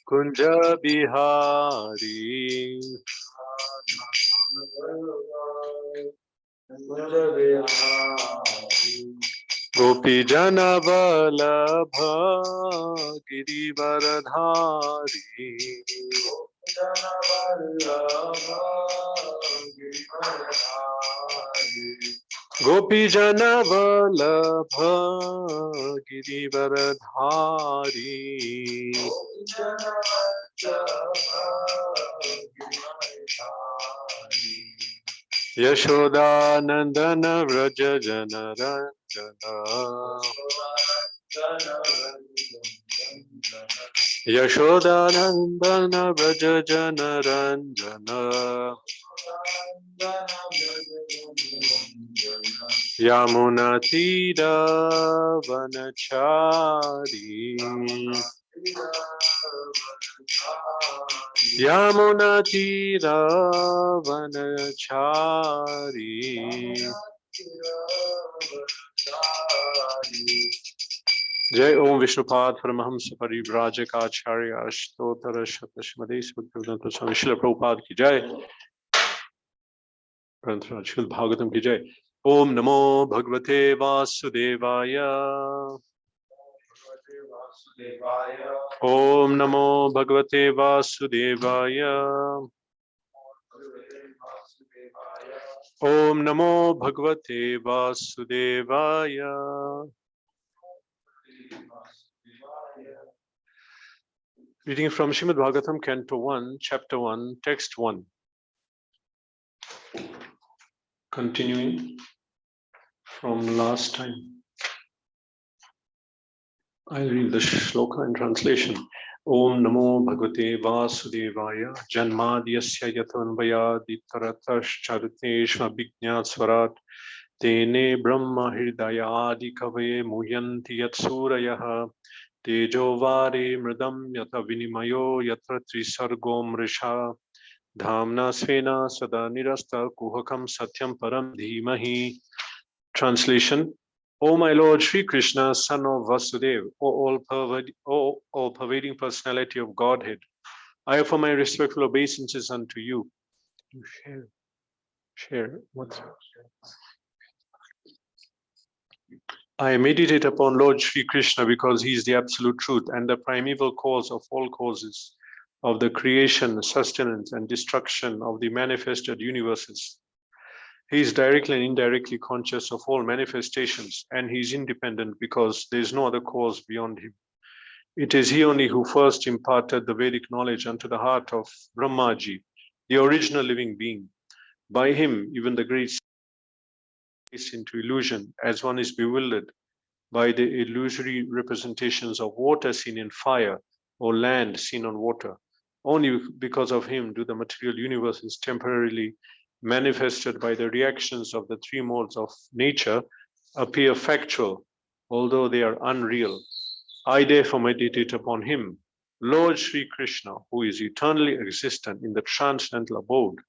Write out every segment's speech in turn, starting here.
Kunja Bihari Gopi Jana Vallabha Girivaradhari Gopi Jana Vallabha Girivaradhari Yashoda Nandana Vraja Jana Ranjana Yashoda Nandana Vraja Jana Ranjana Yamuna Tira Vanachari Yamuna Tira Vanachari Jai Om Vishnupad Paramahamsa Parivrajaka Ashtotara Shatashmade Sukhavdanta Swami Srila Prabhupada ki Jai Srimad-Bhagavatam ki Jai Om Namo Bhagavate Vasudevaya Om Namo Bhagavate Vasudevaya Om Namo Bhagavate Vasudevaya. Reading from Srimad-Bhagavatam, Canto 1, Chapter 1, Text 1. Continuing from last time. I'll read the shloka in translation. Om Namo Bhagavate Vasudevaya Janmadhyasya Yatanvayaditaratas Chariteshva Bhijnat Swarat Tene Brahma Hridayadi Kavaye Muyanti Yatsurayah Tejovare Mridam Yata Vinimayo Yatra Trisargo Mrisha Dhamna Svena Sada Nirasta Kuhakam Satyam Param Dhimahi. Translation. O my Lord Sri Krishna, son of Vasudeva, O all-pervading personality of Godhead, I offer my respectful obeisances unto you. You share. What's I meditate upon Lord Sri Krishna because he is the absolute truth and the primeval cause of all causes, of the creation, sustenance, and destruction of the manifested universes. He is directly and indirectly conscious of all manifestations, and he is independent because there is no other cause beyond him. It is he only who first imparted the Vedic knowledge unto the heart of Brahmaji, the original living being. By him, even the great is into illusion, as one is bewildered by the illusory representations of water seen in fire or land seen on water. Only because of him do the material universes temporarily manifested by the reactions of the three modes of nature appear factual, although they are unreal. I therefore meditate upon him, Lord Sri Krishna, who is eternally existent in the transcendental abode,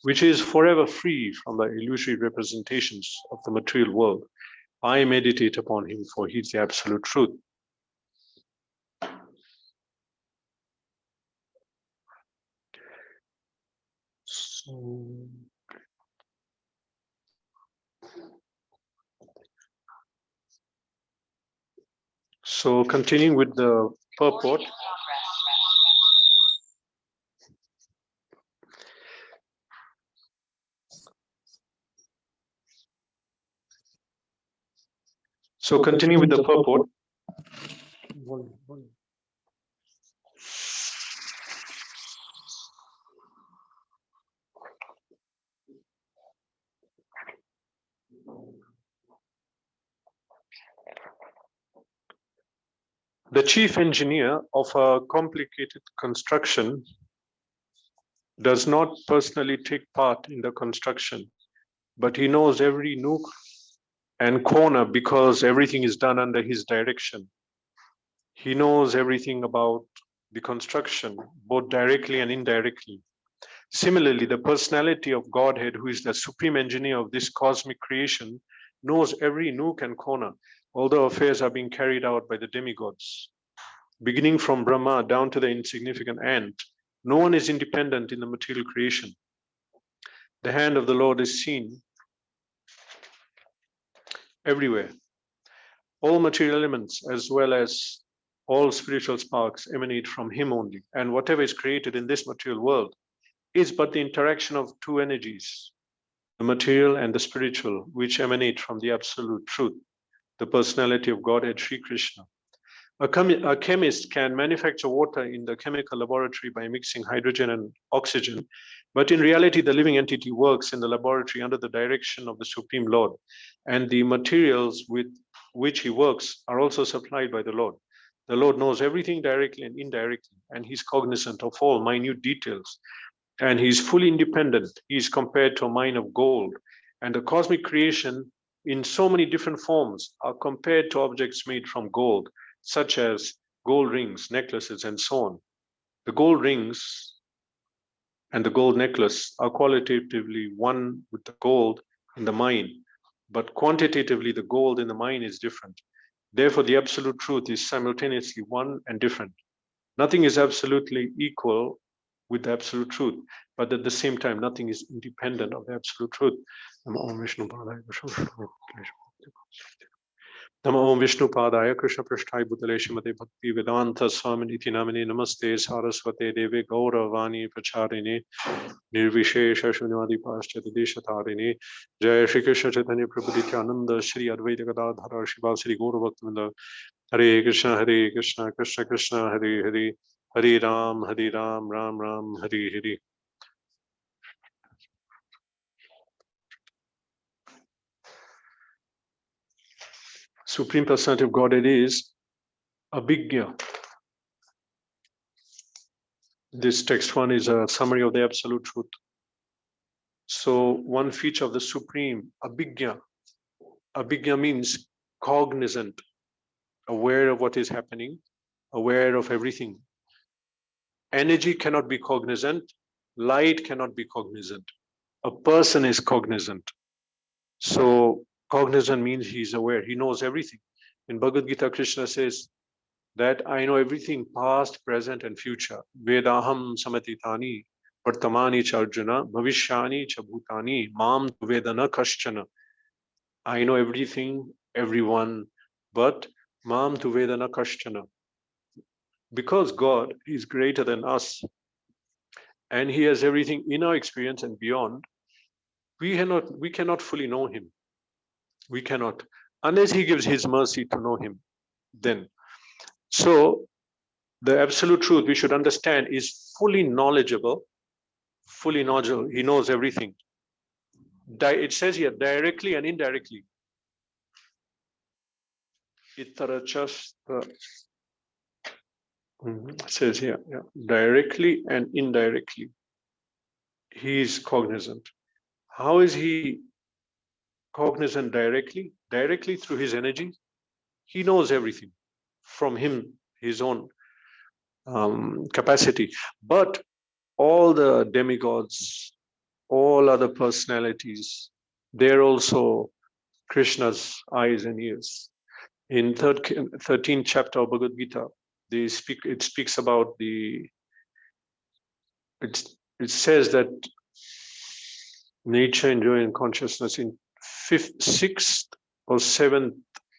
which is forever free from the illusory representations of the material world. I meditate upon him, for he is the absolute truth. So continuing with the purport. So continuing with the purport. The chief engineer of a complicated construction does not personally take part in the construction, but he knows every nook and corner because everything is done under his direction. He knows everything about the construction, both directly and indirectly. Similarly, the personality of Godhead, who is the supreme engineer of this cosmic creation, knows every nook and corner, although affairs are being carried out by the demigods. beginning from Brahma down to the insignificant ant. No one is independent in the material creation. The hand of the Lord is seen everywhere. All material elements, as well as all spiritual sparks, emanate from Him only. And whatever is created in this material world is but the interaction of two energies, the material and the spiritual, which emanate from the absolute truth, the personality of Godhead, Sri Krishna. A chemist can manufacture water in the chemical laboratory by mixing hydrogen and oxygen, but in reality, the living entity works in the laboratory under the direction of the Supreme Lord, and the materials with which he works are also supplied by the Lord. The Lord knows everything directly and indirectly, and he's cognizant of all minute details, and he's fully independent. He's compared to a mine of gold, and the cosmic creation in so many different forms are compared to objects made from gold, such as gold rings, necklaces, and so on. The gold rings and the gold necklace are qualitatively one with the gold in the mine, but quantitatively the gold in the mine is different. Therefore, the absolute truth is simultaneously one and different. Nothing is absolutely equal with the absolute truth, but at the same time, nothing is independent of the absolute truth. Namo Om Vishnu Padaya Krishna Prashthaya Bhutale Shrimate Bhakti Vedanta Swamini Iti Namine Namaste Saraswate Deve Gauravani Pracharine Nirvishesha Shunyadi Paschat Deshatarine Jaya Shri Krishna Chaitanya Prabhu Nityananda Shri Advaita Gadadhara Shiva Shri Gaura Bhaktivinoda Hare Krishna Krishna Krishna Hare Hare Hare Ram Ram Ram Hare Hare. Supreme Personality of Godhead is Abhigya. This text one is a summary of the absolute truth. So one feature of the Supreme, Abhigya. Abhigya means cognizant, aware of what is happening, aware of everything. Energy cannot be cognizant, light cannot be cognizant. A person is cognizant. So cognizant means he's aware, he knows everything. In Bhagavad Gita, Krishna says that I know everything past, present, and future. Vedaham samatitani, vartamani cha Arjuna, bhavishyani cha bhutani, mam vedana kaschana. I know everything, everyone, but mam tu vedana kaschana. Because God is greater than us, and He has everything in our experience and beyond, we cannot fully know Him. We cannot, unless He gives His mercy to know Him. Then, so the absolute truth we should understand is fully knowledgeable. Fully knowledgeable. He knows everything. It says here directly and indirectly. It says here, yeah, directly and indirectly. He is cognizant. How is He cognizant directly? Directly through His energy. He knows everything from Him, His own capacity. But all the demigods, all other personalities, they're also Krishna's eyes and ears. In 13th chapter of Bhagavad Gita, it speaks about it says that nature, joy, and consciousness. In 6th or 7th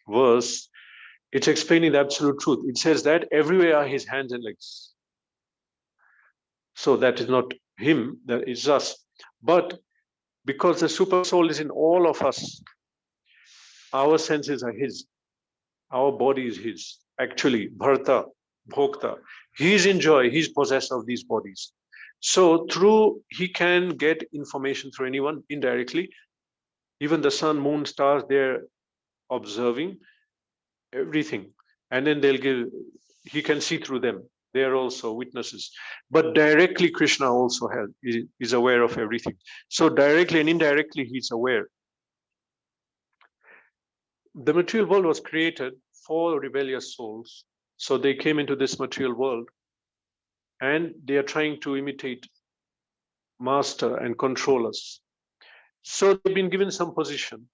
verse, it's explaining the absolute truth. It says that everywhere are His hands and legs. So that is not Him, that is us. But because the super soul is in all of us, our senses are His. Our body is His. Actually, Bharta, Bhokta, He's in joy, He's possessor of these bodies. So He can get information through anyone indirectly. Even the sun, moon, stars, they're observing everything. And then He can see through them. They are also witnesses. But directly, Krishna also is aware of everything. So directly and indirectly, He's aware. The material world was created for rebellious souls. So they came into this material world and they are trying to imitate master and control us. So they've been given some position.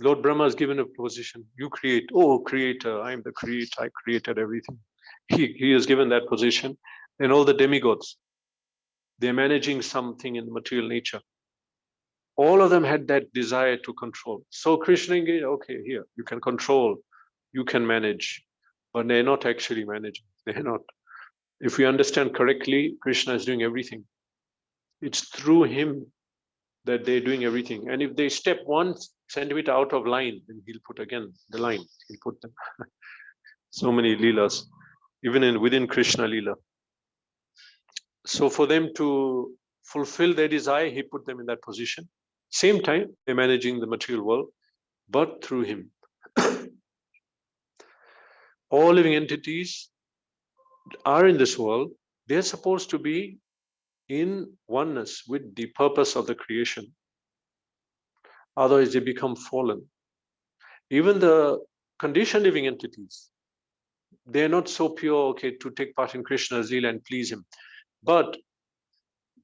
Lord Brahma is given a position. You create. Oh, creator, I am the creator. I created everything. He is given that position. Then all the demigods, they're managing something in material nature. All of them had that desire to control. So Krishna engaged, okay, here, you can control, you can manage, but they're not actually managing. They're not. If we understand correctly, Krishna is doing everything. It's through him that they're doing everything. And if they step 1 centimeter out of line, then he'll put again the line. He'll put them. So many leelas, even within Krishna leela. So for them to fulfill their desire, he put them in that position. Same time, they're managing the material world, but through him. All living entities are in this world. They're supposed to be in oneness with the purpose of the creation. Otherwise, they become fallen. Even the conditioned living entities, they're not so pure, okay, to take part in Krishna's Leela and please him. But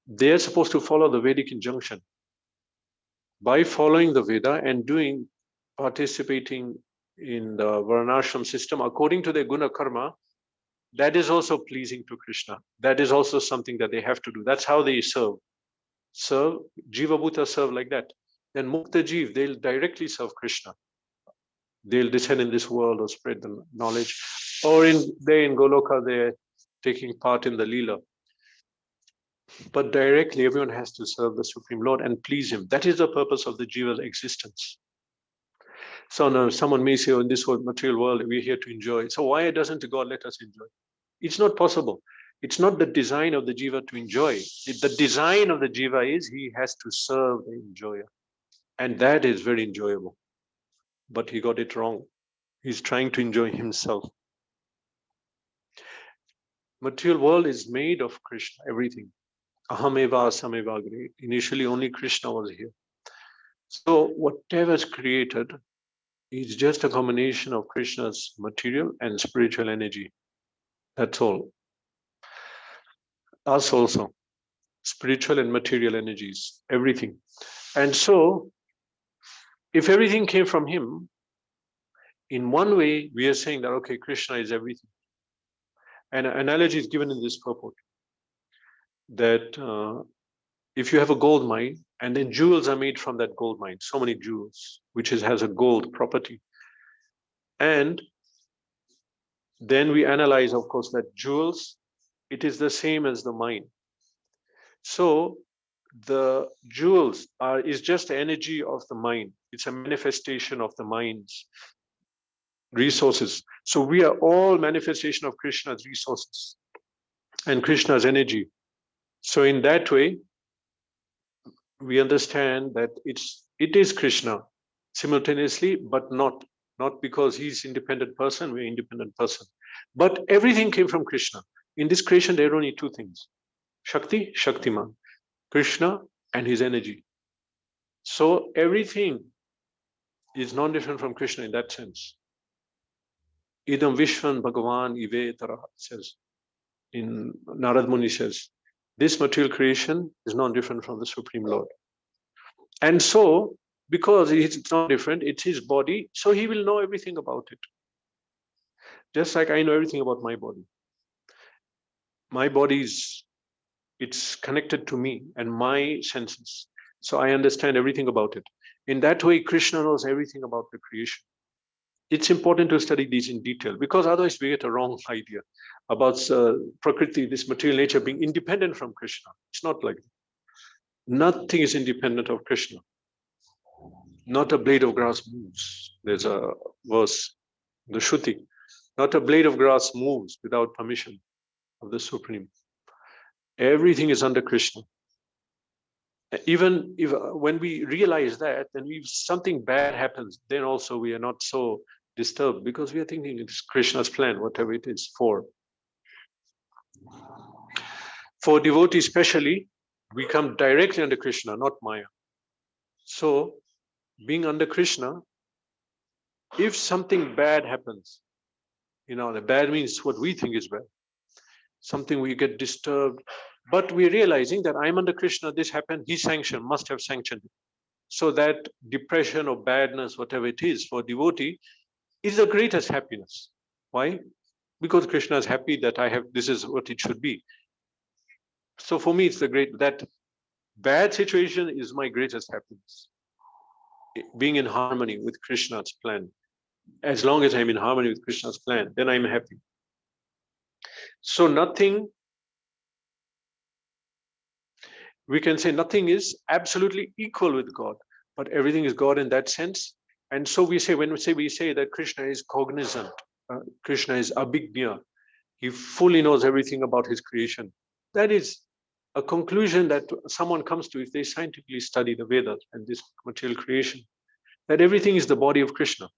they're supposed to follow the Vedic injunction. By following the Veda and participating in the Varnashram system according to their guna karma, that is also pleasing to Krishna. That is also something that they have to do. That's how they serve. Jiva Bhuta serve like that. Then Mukta Jeev, they'll directly serve Krishna. They'll descend in this world or spread the knowledge. Or in Goloka, they're taking part in the Leela. But directly, everyone has to serve the Supreme Lord and please him. That is the purpose of the Jiva's existence. So now someone may say, oh, in this whole material world, we're here to enjoy. So why doesn't God let us enjoy? It's not possible. It's not the design of the Jiva to enjoy. The design of the Jiva is he has to serve the enjoyer. And that is very enjoyable. But he got it wrong. He's trying to enjoy himself. Material world is made of Krishna, everything. Ahameva Asameva Agre. Initially, only Krishna was here. So whatever is created is just a combination of Krishna's material and spiritual energy. That's all. Us also. Spiritual and material energies, everything. And so, if everything came from him, in one way, we are saying that, okay, Krishna is everything. And an analogy is given in this purport that if you have a gold mine and then jewels are made from that gold mine, so many jewels, which has a gold property. And then we analyze, of course, that jewels, it is the same as the mine. So the jewels is just the energy of the mind. It's a manifestation of the mind's resources. So we are all manifestation of Krishna's resources and Krishna's energy. So in that way, we understand that it is Krishna simultaneously, but not because he's independent person, we're independent person. But everything came from Krishna. In this creation, there are only two things: Shakti, Shaktiman, Krishna and his energy. So everything is non-different from Krishna in that sense. Idam Vishwan Bhagavan Ive Tara says, in Narad Muni says, this material creation is non-different from the Supreme Lord. And so, because it's not different, it's his body, so he will know everything about it. Just like I know everything about my body. My body it's connected to me and my senses. So I understand everything about it. In that way, Krishna knows everything about the creation. It's important to study these in detail because otherwise we get a wrong idea about Prakriti, this material nature being independent from Krishna. It's not like that. Nothing is independent of Krishna. Not a blade of grass moves. There's a verse, the Shruti. Not a blade of grass moves without permission of the Supreme. Everything is under Krishna. Even if when we realize that, then if something bad happens, then also we are not so disturbed because we are thinking it's Krishna's plan, whatever it is for. For devotees especially, we come directly under Krishna, not Maya. So being under Krishna, if something bad happens, the bad means what we think is bad. Something we get disturbed, but we're realizing that I'm under Krishna, this happened, he must have sanctioned it. So that depression or badness, whatever it is for devotee, is the greatest happiness. Why? Because Krishna is happy that I have, this is what it should be. So for me, it's that bad situation is my greatest happiness. Being in harmony with Krishna's plan. As long as I'm in harmony with Krishna's plan, then I'm happy. So nothing, we can say nothing is absolutely equal with God, but everything is God in that sense. And so we say, when we say that Krishna is cognizant, Krishna is abhignya, he fully knows everything about his creation. That is a conclusion that someone comes to if they scientifically study the Vedas and this material creation, that everything is the body of Krishna.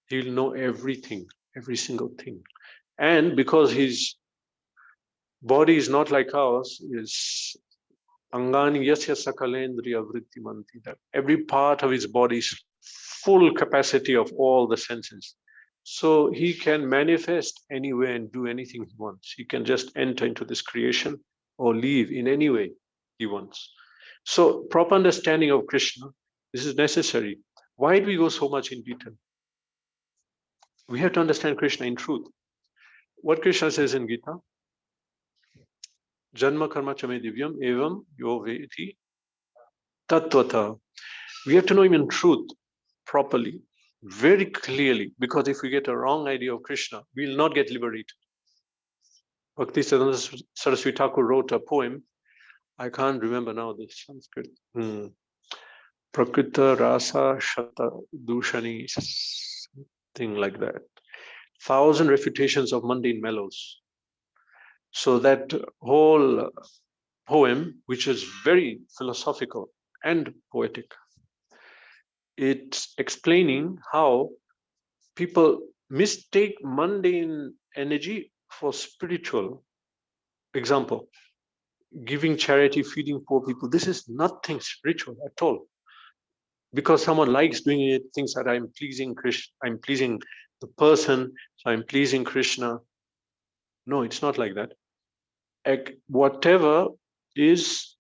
He'll know everything, every single thing. And because his body is not like ours, is Angani Yasya Sakalendriya Vrittimanti, that every part of his body is full capacity of all the senses. So he can manifest anywhere and do anything he wants. He can just enter into this creation or leave in any way he wants. So proper understanding of Krishna, this is necessary. Why do we go so much in detail? We have to understand Krishna in truth. What Krishna says in Gita, Janma karma chame divyam evam yo veti tattvata. We have to know him in truth, properly, very clearly, because if we get a wrong idea of Krishna, we will not get liberated. Bhaktisiddhanta Saraswati Thakur wrote a poem, I can't remember now the Sanskrit. Prakrita Rasa Shata Dushani, something like that. 1,000 refutations of mundane mellows. So that whole poem, which is very philosophical and poetic, it's explaining how people mistake mundane energy for spiritual. Example, giving charity, feeding poor people. This is nothing spiritual at all. Because someone likes doing it, thinks that I'm pleasing Krishna, I'm pleasing the person, so I'm pleasing Krishna. No, it's not like that. Whatever is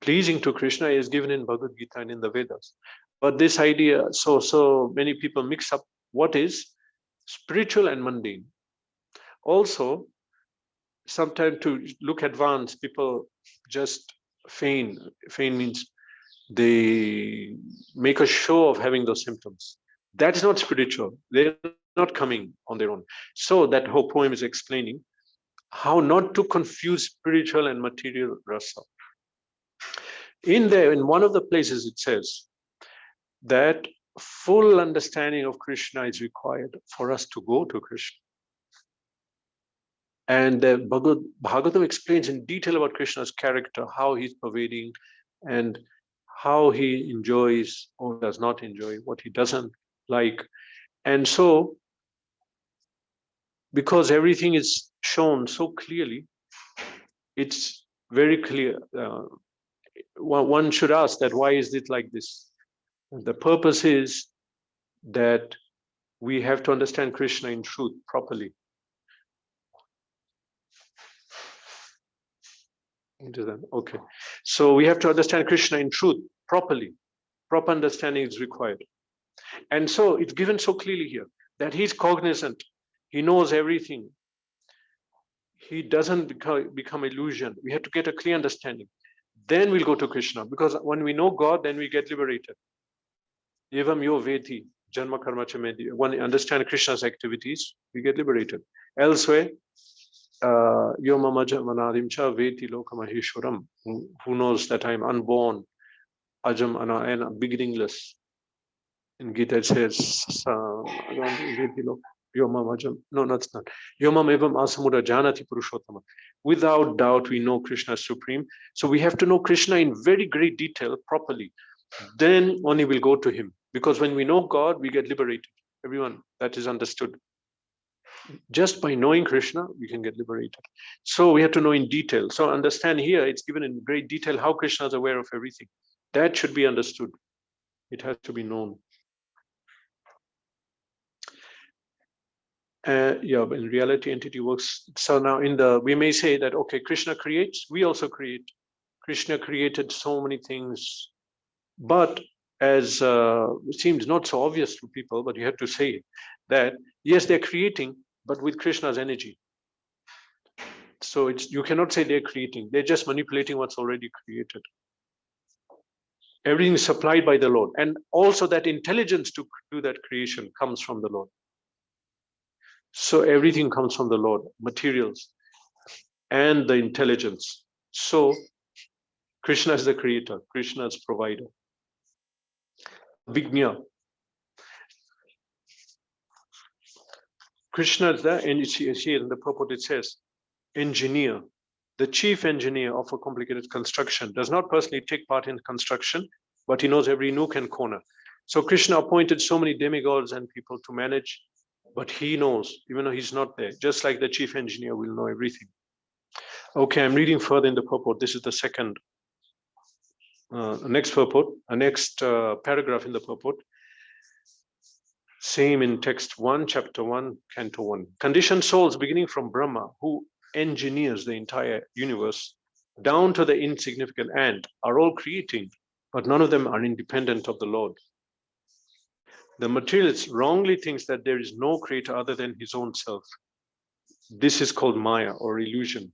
pleasing to Krishna is given in Bhagavad Gita and in the Vedas. But this idea, so many people mix up what is spiritual and mundane. Also, sometimes to look advanced, people just feign. Feign means they make a show of having those symptoms. That is not spiritual. They're not coming on their own. So that whole poem is explaining how not to confuse spiritual and material rasa. In there, in one of the places, it says that full understanding of Krishna is required for us to go to Krishna. And Bhagavatam explains in detail about Krishna's character, how he's pervading and how he enjoys or does not enjoy, what he doesn't like. And so, because everything is shown so clearly, it's very clear. One should ask that why is it like this? The purpose is that we have to understand Krishna in truth properly. Okay, so we have to understand Krishna in truth properly. Proper understanding is required. And so it's given so clearly here that he's cognizant. He knows everything. He doesn't become illusion. We have to get a clear understanding. Then we'll go to Krishna, because when we know God, then we get liberated. Evam yo veti, janma karma chamedi. When we understand Krishna's activities, we get liberated. Elsewhere, yo mamaja manarimcha veti lokamaheshwaram. Who knows that I'm unborn, ajam ana, beginningless. In Gita it says, no, that's not. Yomam evam asamura janati purushottama. Without doubt, we know Krishna is supreme. So we have to know Krishna in very great detail, properly. Then only we'll go to him. Because when we know God, we get liberated. Everyone, that is understood. Just by knowing Krishna, we can get liberated. So we have to know in detail. So understand here, it's given in great detail how Krishna is aware of everything. That should be understood. It has to be known. Yeah, but in reality, entity works. So now we may say that, okay, Krishna creates, we also create. Krishna created so many things But as it seems not so obvious to people, but you have to say that yes, they're creating, but with Krishna's energy. So you cannot say they're creating, they're just manipulating what's already created. Everything is supplied by the Lord, and also that intelligence to do that creation comes from the Lord. So everything comes from the Lord, materials and the intelligence. So Krishna is the creator, Krishna is provider. Vignya. Krishna is there, and here in the purport it says, engineer. The chief engineer of a complicated construction does not personally take part in construction, but he knows every nook and corner. So Krishna appointed so many demigods and people to manage, but he knows, even though he's not there, just like the chief engineer will know everything. Okay, I'm reading further in the purport. This is the second, next purport, next paragraph in the purport. Same in text 1, chapter 1, canto 1. Conditioned souls beginning from Brahma, who engineers the entire universe, down to the insignificant ant, are all creating, but none of them are independent of the Lord. The materialist wrongly thinks that there is no creator other than his own self. This is called Maya or illusion.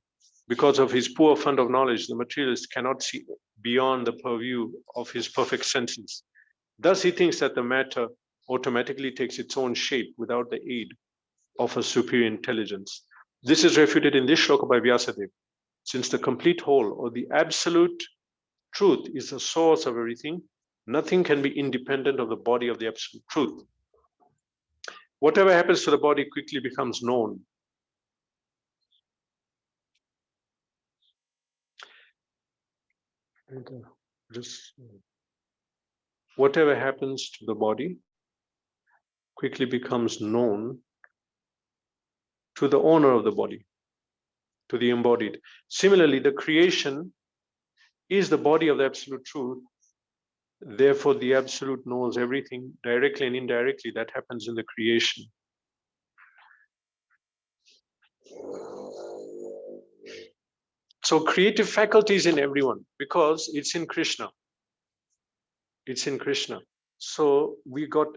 Because of his poor fund of knowledge, the materialist cannot see beyond the purview of his perfect senses. Thus, he thinks that the matter automatically takes its own shape without the aid of a superior intelligence. This is refuted in this shloka by Vyasadeva. Since the complete whole or the absolute truth is the source of everything, nothing can be independent of the body of the absolute truth. Whatever happens to the body quickly becomes known. Whatever happens to the body quickly becomes known to the owner of the body, to the embodied. Similarly, the creation is the body of the absolute truth. Therefore, the absolute knows everything directly and indirectly that happens in the creation. So creative faculty is in everyone because it's in Krishna. It's in Krishna. So we got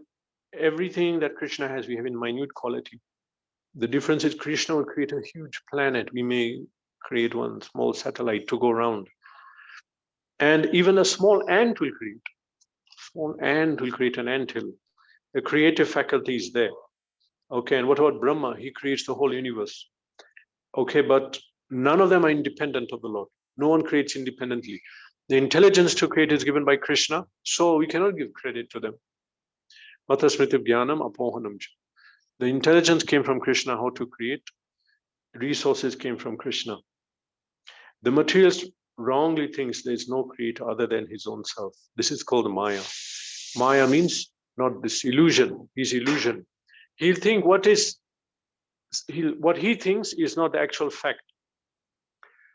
everything that Krishna has, we have in minute quality. The difference is Krishna will create a huge planet. We may create one small satellite to go around. And even a small ant will create. Small ant will create an anthill. The creative faculty is there. Okay, and what about Brahma? He creates the whole universe. Okay, but none of them are independent of the Lord. No one creates independently. The intelligence to create is given by Krishna, so we cannot give credit to them. Matasmriti Jnanam Apohanam. The intelligence came from Krishna, how to create. Resources came from Krishna. The materialist wrongly thinks there is no creator other than his own self. This is called Maya. Maya means not this illusion, his illusion. He'll think what he thinks is not the actual fact.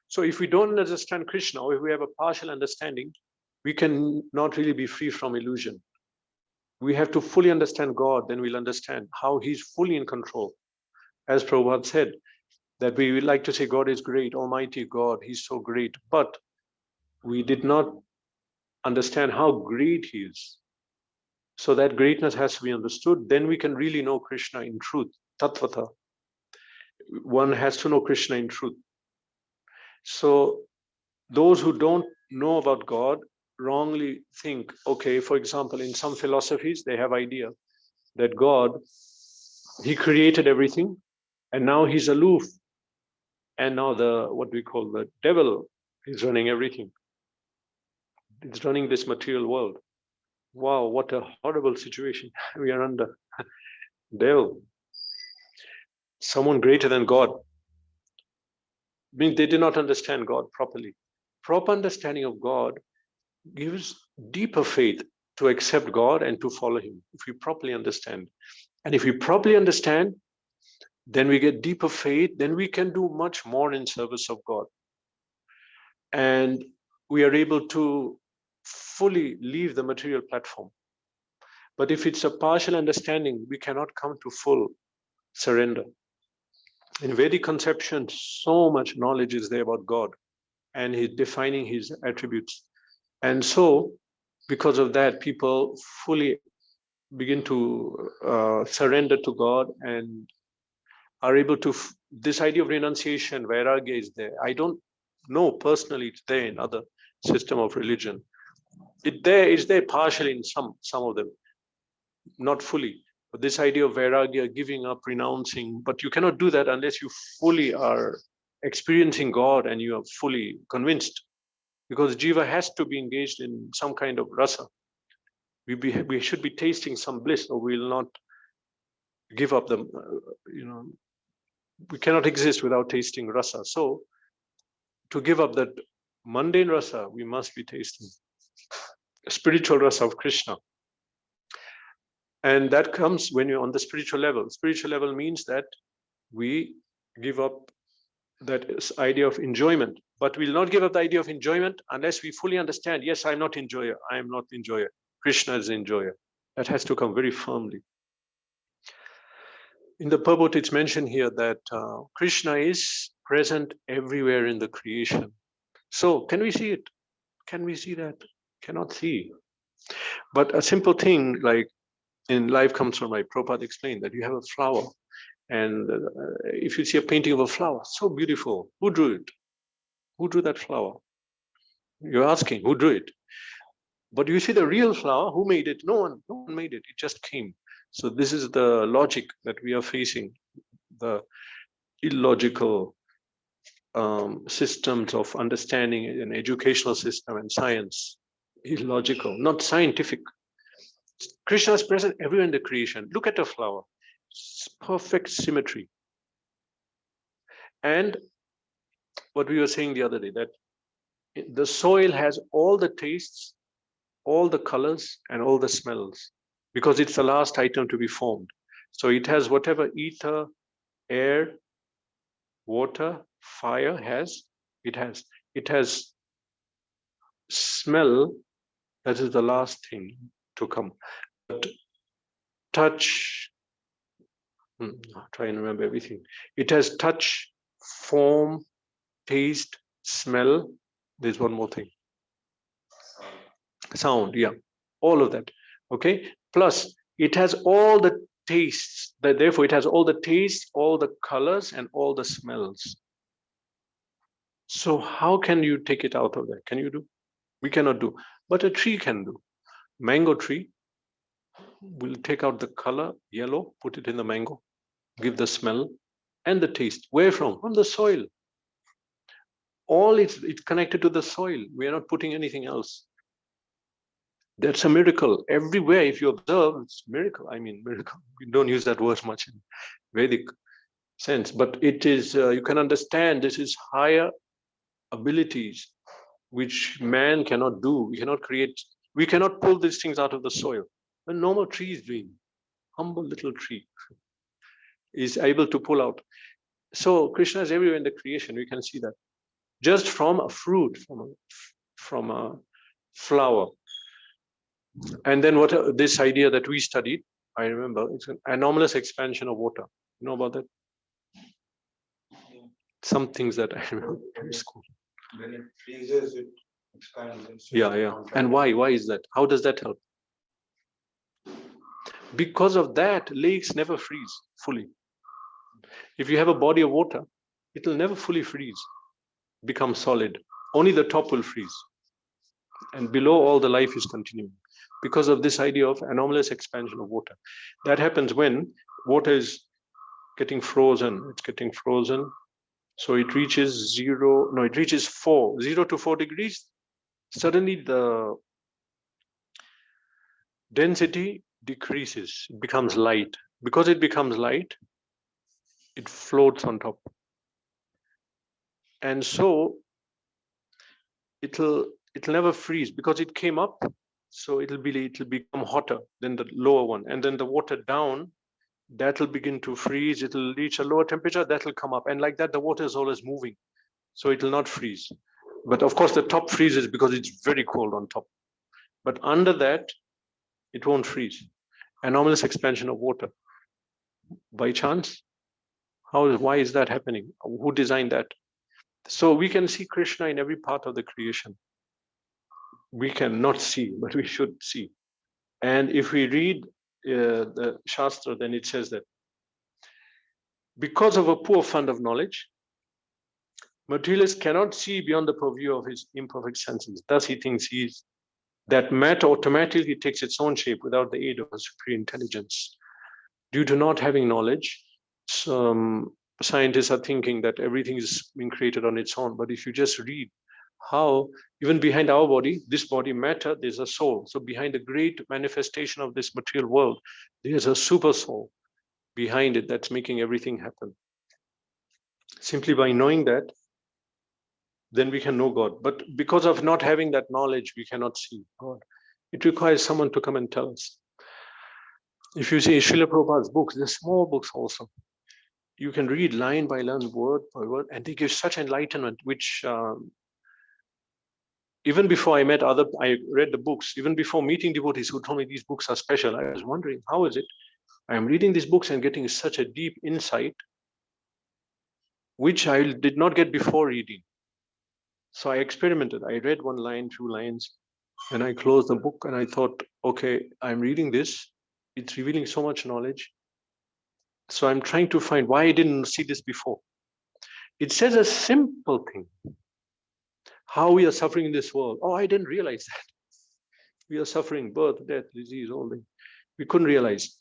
So if we don't understand Krishna, or if we have a partial understanding, we can not really be free from illusion. We have to fully understand God, then we'll understand how he's fully in control. As Prabhupada said, that we would like to say God is great, Almighty God, he's so great, but we did not understand how great he is. So that greatness has to be understood. Then we can really know Krishna in truth, tattvata. One has to know Krishna in truth. So those who don't know about God wrongly think, okay, for example, in some philosophies, they have idea that God, he created everything and now he's aloof. And now what we call the devil is running everything. It's running this material world. Wow, what a horrible situation we are under. Devil, someone greater than God. Means they did not understand God properly. Proper understanding of God gives deeper faith to accept God and to follow him, if we properly understand. And if we properly understand, then we get deeper faith, then we can do much more in service of God. And we are able to fully leave the material platform. But if it's a partial understanding, we cannot come to full surrender. In Vedic conception, so much knowledge is there about God and he's defining his attributes. And so Because of that, people fully begin to surrender to God and are able to, this idea of renunciation, vairagya is there. I don't know personally it's there in other system of religion. It's there partially in some of them, not fully. But this idea of vairagya, giving up, renouncing, but you cannot do that unless you fully are experiencing God and you are fully convinced, because jiva has to be engaged in some kind of rasa. We should be tasting some bliss, or we will not give up the, we cannot exist without tasting rasa. So to give up that mundane rasa, we must be tasting spiritual rasa of Krishna. And that comes when you're on the spiritual level. Spiritual level means that we give up that idea of enjoyment, but we'll not give up the idea of enjoyment unless we fully understand, yes, I'm not enjoyer, I am not enjoyer, Krishna is the enjoyer. That has to come very firmly. In the purport, it's mentioned here that Krishna is present everywhere in the creation. So can we see it? Can we see that? Cannot see. But a simple thing like in Life Comes From Life, Prabhupada explained that you have a flower, and if you see a painting of a flower, so beautiful, who drew it? Who drew that flower? You're asking, who drew it? But you see the real flower, who made it? No one made it, it just came. So this is the logic that we are facing, the illogical systems of understanding an educational system and science. Illogical, not scientific. Krishna is present everywhere in the creation. Look at a flower, it's perfect symmetry. And what we were saying the other day, that the soil has all the tastes, all the colors, and all the smells, because it's the last item to be formed. So it has whatever ether, air, water, fire has. It has smell. That is the last thing to come. But touch, try and remember everything. It has touch, form, taste, smell. There's one more thing. Sound, yeah, all of that. Okay, plus it has all the tastes. Therefore, it has all the tastes, all the colors, and all the smells. So how can you take it out of that? Can you do? We cannot do, but a tree can do. Mango tree will take out the color, yellow, put it in the mango, give the smell and the taste. Where from? From the soil. All it's connected to the soil. We are not putting anything else. That's a miracle. Everywhere, if you observe, it's miracle. I mean, miracle. We don't use that word much in Vedic sense, but it is, you can understand this is higher abilities which man cannot do. We cannot create, we cannot pull these things out of the soil. A normal tree is doing, humble little tree is able to pull out. So Krishna is everywhere in the creation. We can see that just from a fruit, from a flower. And then what this idea that we studied, I remember, it's an anomalous expansion of water. You know about that? Some things that I remember in school. When it freezes, it expands. Yeah. And why? Why is that? How does that help? Because of that, lakes never freeze fully. If you have a body of water, it will never fully freeze, become solid. Only the top will freeze. And below, all the life is continuing. Because of this idea of anomalous expansion of water. That happens when water is getting frozen. It's getting frozen. So it reaches 0 to 4 degrees. Suddenly the density decreases. It becomes light. Because it becomes light, it floats on top. And so it'll never freeze because it came up. So it'll become hotter than the lower one. And then the water down, that will begin to freeze. It'll reach a lower temperature, that will come up. And like that, the water is always moving. So it will not freeze. But of course, the top freezes because it's very cold on top. But under that, it won't freeze. Anomalous expansion of water. By chance? Why is that happening? Who designed that? So we can see Krishna in every part of the creation. We cannot see, but we should see. And if we read the Shastra, then it says that because of a poor fund of knowledge, materialist cannot see beyond the purview of his imperfect senses. Thus, he thinks that matter automatically takes its own shape without the aid of a superior intelligence. Due to not having knowledge, some scientists are thinking that everything is being created on its own. But if you just read how even behind our body, this body matter, there's a soul. So behind the great manifestation of this material world, there's a super soul behind it that's making everything happen. Simply by knowing that, then we can know God. But because of not having that knowledge, we cannot see God. It requires someone to come and tell us. If you see Srila Prabhupada's books, they're small books also. You can read line by line, word by word, and they give such enlightenment, which even before I read the books, even before meeting devotees who told me these books are special, I was wondering, how is it? I am reading these books and getting such a deep insight, which I did not get before reading. So I experimented. I read one line, 2 lines, and I closed the book and I thought, okay, I'm reading this. It's revealing so much knowledge. So I'm trying to find why I didn't see this before. It says a simple thing. How we are suffering in this world. Oh, I didn't realize that. We are suffering birth, death, disease, all that. We couldn't realize.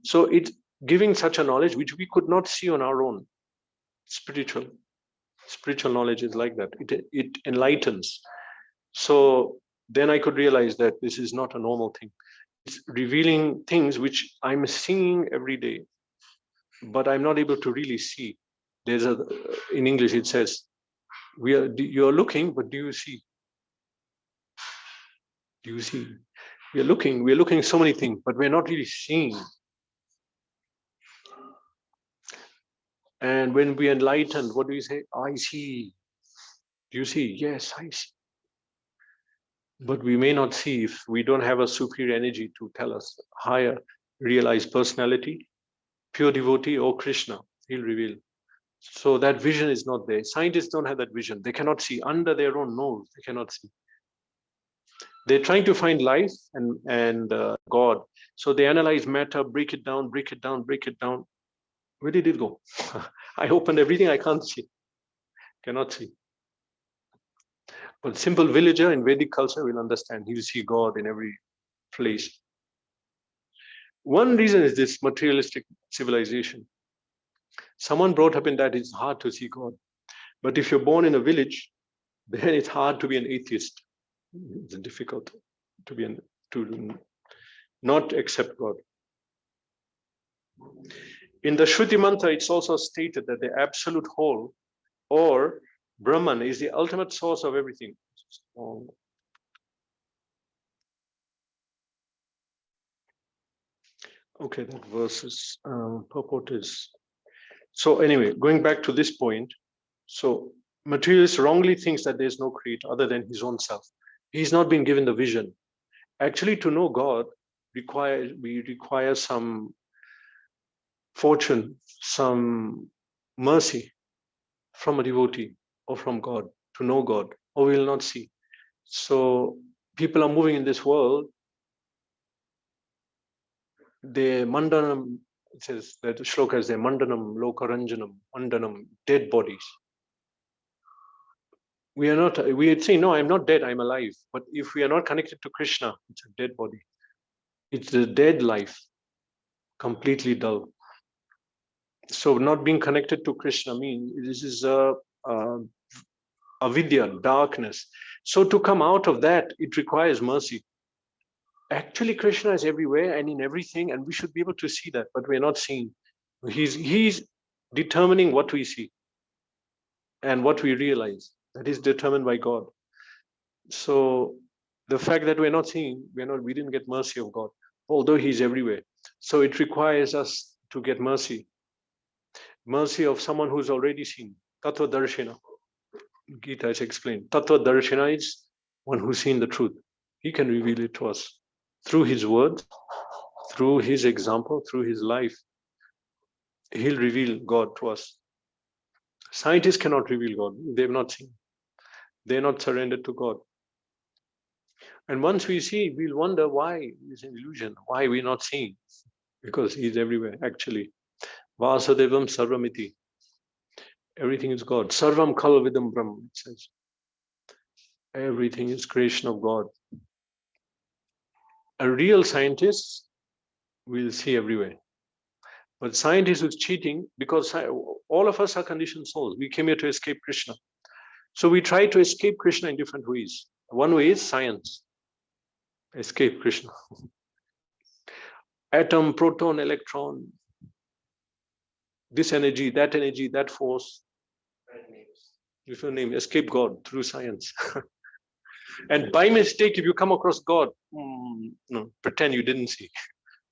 So it's giving such a knowledge which we could not see on our own. Spiritual knowledge is like that. It enlightens. So then I could realize that this is not a normal thing. It's revealing things which I'm seeing every day, but I'm not able to really see. In English it says, you're looking, but do you see? Do you see? We're looking so many things, but we're not really seeing. And when we enlightened, what do we say? I see. Do you see? Yes, I see. But we may not see if we don't have a superior energy to tell us, higher realized personality, pure devotee, or Krishna. He'll reveal. So that vision is not there. Scientists don't have that vision. They cannot see under their own nose. They cannot see. They're trying to find life and God. So they analyze matter, break it down, break it down, break it down. Where did it go? I opened everything I can't see. Cannot see. But simple villager in Vedic culture will understand. He'll see God in every place. One reason is this materialistic civilization. Someone brought up in that it's hard to see God. But if you're born in a village, then it's hard to be an atheist. It's difficult to not accept God. In the Shruti Mantra, it's also stated that the absolute whole, or Brahman, is the ultimate source of everything. Okay, that verse is purport is. So anyway, going back to this point, so materialist wrongly thinks that there's no creator other than his own self. He's not been given the vision. Actually, to know God, we require some fortune, some mercy from a devotee or from God to know God, or we will not see. So people are moving in this world. The mandanam, it says that the shloka is there, mandanam, lokaranjanam, mandanam, dead bodies. We would say, no, I'm not dead, I'm alive. But if we are not connected to Krishna, it's a dead body. It's a dead life, completely dull. So not being connected to Krishna means this is avidya, darkness. So to come out of that, it requires mercy. Actually, Krishna is everywhere and in everything, and we should be able to see that, but we're not seeing. He's determining what we see and what we realize. That is determined by God. So the fact that we're not seeing, we didn't get mercy of God, although He's everywhere. So it requires us to get mercy of someone who's already seen. Tattva Darshana. Gita has explained. Tattva Darshana is one who's seen the truth. He can reveal it to us through his word, through his example, through his life. He'll reveal God to us. Scientists cannot reveal God. They've not seen. They're not surrendered to God. And once we see, we'll wonder why it's an illusion, why we're not seeing, because he's everywhere, actually. Vasudevam Sarvamiti. Everything is God. Sarvam Kalvidam Brahma, it says. Everything is creation of God. A real scientist will see everywhere. But scientists who's cheating, because all of us are conditioned souls. We came here to escape Krishna. So we try to escape Krishna in different ways. One way is science. Escape Krishna. Atom, proton, electron, this energy, that force. Different name, escape God through science. And by mistake, if you come across God, no, pretend you didn't see.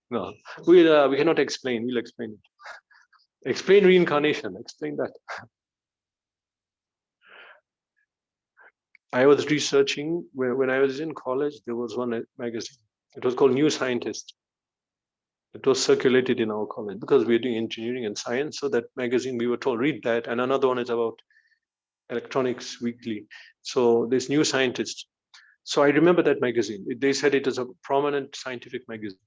No, we cannot explain. We'll explain it. Explain reincarnation. Explain that. I was researching when I was in college. There was one magazine. It was called New Scientist. It was circulated in our college because we were doing engineering and science. So that magazine, we were told, read that. And another one is about electronics weekly. So this New Scientist. So I remember that magazine. They said it is a prominent scientific magazine.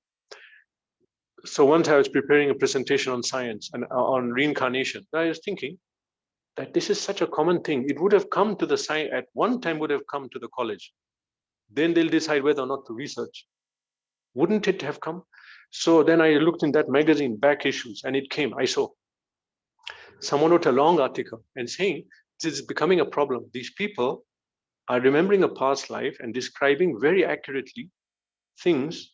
So once I was preparing a presentation on science and on reincarnation, I was thinking that this is such a common thing. It would have come to the science at one time, would have come to the college. Then they'll decide whether or not to research. Wouldn't it have come? So then I looked in that magazine, back issues, and it came. I saw someone wrote a long article and saying this is becoming a problem. These people are remembering a past life and describing very accurately things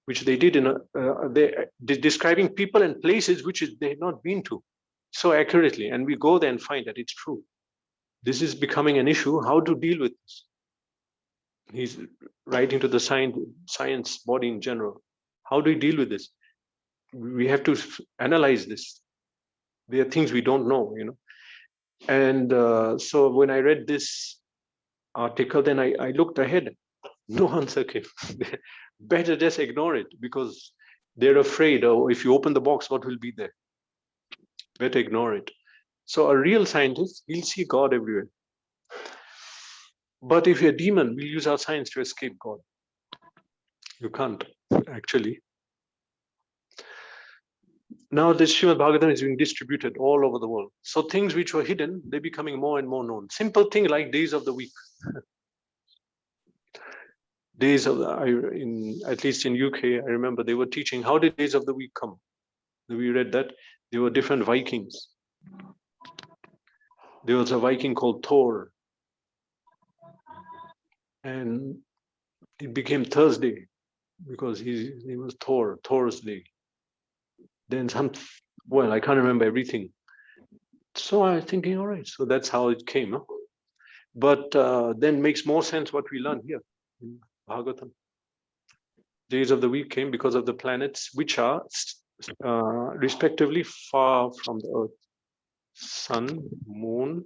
which they did they're describing people and places which they had not been to so accurately. And we go there and find that it's true. This is becoming an issue, how to deal with this. He's writing to the science body in general. How do we deal with this? We have to analyze this. There are things we don't know, And so when I read this article, then I looked ahead. No answer came. Better just ignore it because they're afraid, oh, if you open the box, what will be there? Better ignore it. So a real scientist, he'll see God everywhere. But if you're a demon, we'll use our science to escape God. You can't, actually. Now this Srimad-Bhagavatam is being distributed all over the world. So things which were hidden, they're becoming more and more known. Simple thing like days of the week. Days of at least in UK, I remember they were teaching how did days of the week come. We read that there were different Vikings. There was a Viking called Thor, and it became Thursday because his name was Thor, Thor's Day. Then I can't remember everything. So I was thinking, all right, so that's how it came. Huh? But then makes more sense what we learn here in Bhagavatam. Days of the week came because of the planets, which are respectively far from the Earth. Sun, Moon,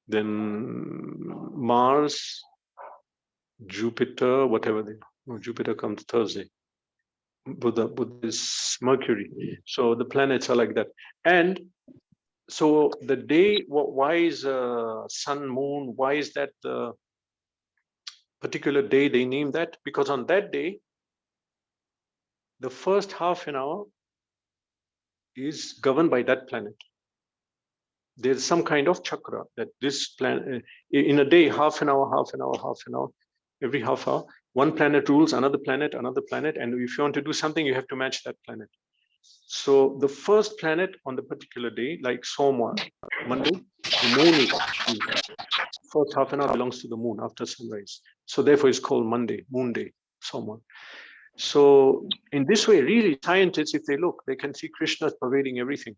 then Mars, Jupiter, whatever they. No, Jupiter comes Thursday. Buddha is Mercury. So the planets are like that. And so the day, why is sun, moon, why is that the particular day they name that? Because on that day, the first half an hour is governed by that planet. There's some kind of chakra that this planet, in a day, half an hour, every half hour, one planet rules another planet, and if you want to do something, you have to match that planet. So the first planet on the particular day, like Soma, Monday, the moon is first half an hour belongs to the moon after sunrise. So therefore it's called Monday, Moon Day, Soma. So in this way, really, scientists, if they look, they can see Krishna pervading everything.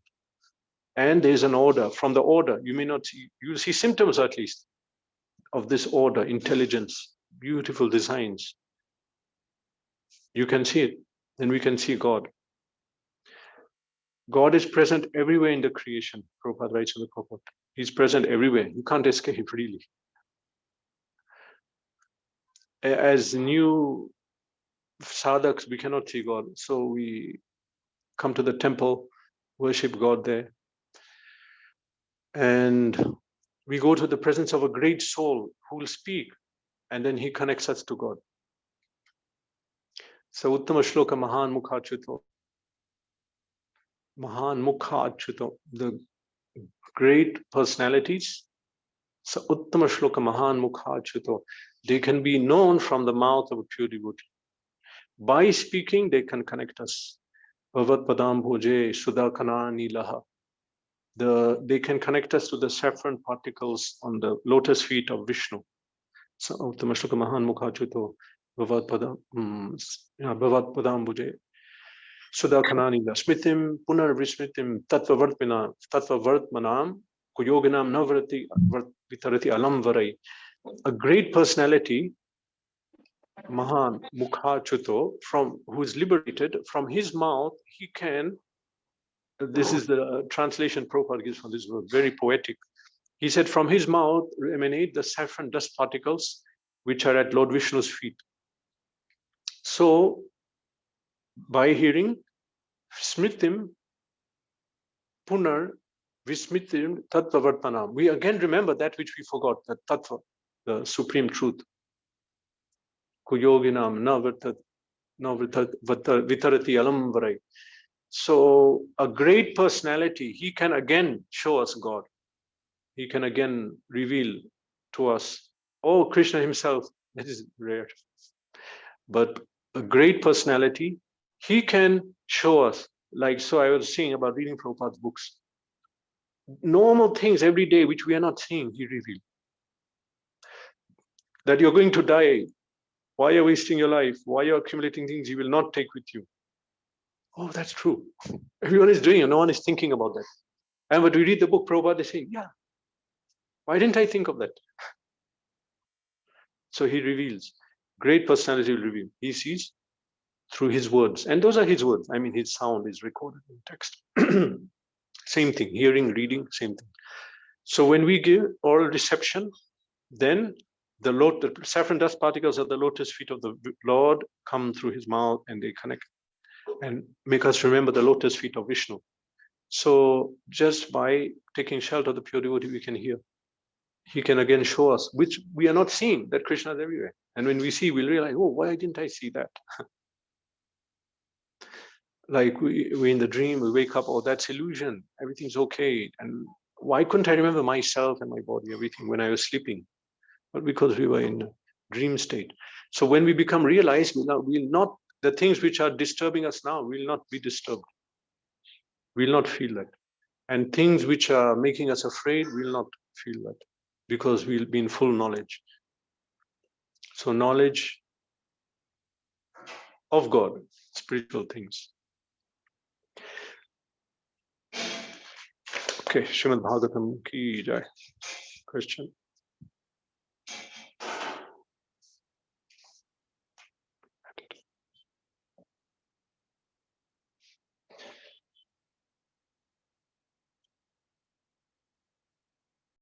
And there's an order. From the order, you may not see, you see symptoms at least of this order, intelligence, beautiful designs. You can see it, and we can see God. God is present everywhere in the creation. Prabhupada writes in the purport. He's present everywhere. You can't escape, really. As new sadhaks, we cannot see God. So we come to the temple, worship God there. And we go to the presence of a great soul who will speak, and then he connects us to God. So Uttama Shloka Mahan Mukhachuto. Mahan Mukhachuto, the great personalities. So Uttama Shloka Mahan Mukhachuto, they can be known from the mouth of a pure devotee. By speaking, they can connect us. Bhavat Padam Bhoje Sudakana Nilaha. They can connect us to the saffron particles on the lotus feet of Vishnu. So Uttama Shloka Mahan Mukhachuto Bhavat Padam Bhoje Sudakhananila Smritim Punar Vismritim Tattvavartmanam Kuyoganam Navrati Vitarati Alam Varai. A great personality, Mahan Mukhachuto, from who is liberated, from his mouth he can. This is the translation Prabhupada gives from this word, very poetic. He said, from his mouth emanate the saffron dust particles which are at Lord Vishnu's feet. So, by hearing Smritim Punar Vismitim Tattvavartanam, we again remember that which we forgot, that Tattva, the supreme truth. Kuyoginam Vitarati Alam Varai. So, a great personality, he can again show us God. He can again reveal to us, oh, Krishna himself. That is rare. But a great personality, he can show us. Like, so I was saying about reading Prabhupada's books. Normal things every day which we are not seeing, he revealed. That you're going to die. Why are you wasting your life? Why are you accumulating things you will not take with you? Oh, that's true. Everyone is doing it. No one is thinking about that. And when we read the book, Prabhupada is saying, yeah, why didn't I think of that? So he reveals. Great personality will reveal. He sees through his words. And those are his words. I mean, his sound is recorded in text. Same thing. Hearing, reading, same thing. So when we give oral reception, then the saffron dust particles of the lotus feet of the Lord come through his mouth and they connect and make us remember the lotus feet of Vishnu. So just by taking shelter of the pure devotee, we can hear. He can again show us, which we are not seeing, that Krishna is everywhere. And when we see, we'll realize, oh, why didn't I see that? Like we in the dream, we wake up, oh, that's illusion. Everything's okay. And why couldn't I remember myself and my body, everything when I was sleeping? But because we were in a dream state. So when we become realized, we'll not, the things which are disturbing us now will not be disturbed. We'll not feel that. And things which are making us afraid will not feel that because we'll be in full knowledge. So knowledge of God, spiritual things. Okay, Srimad-Bhagavatam ki jai. Question.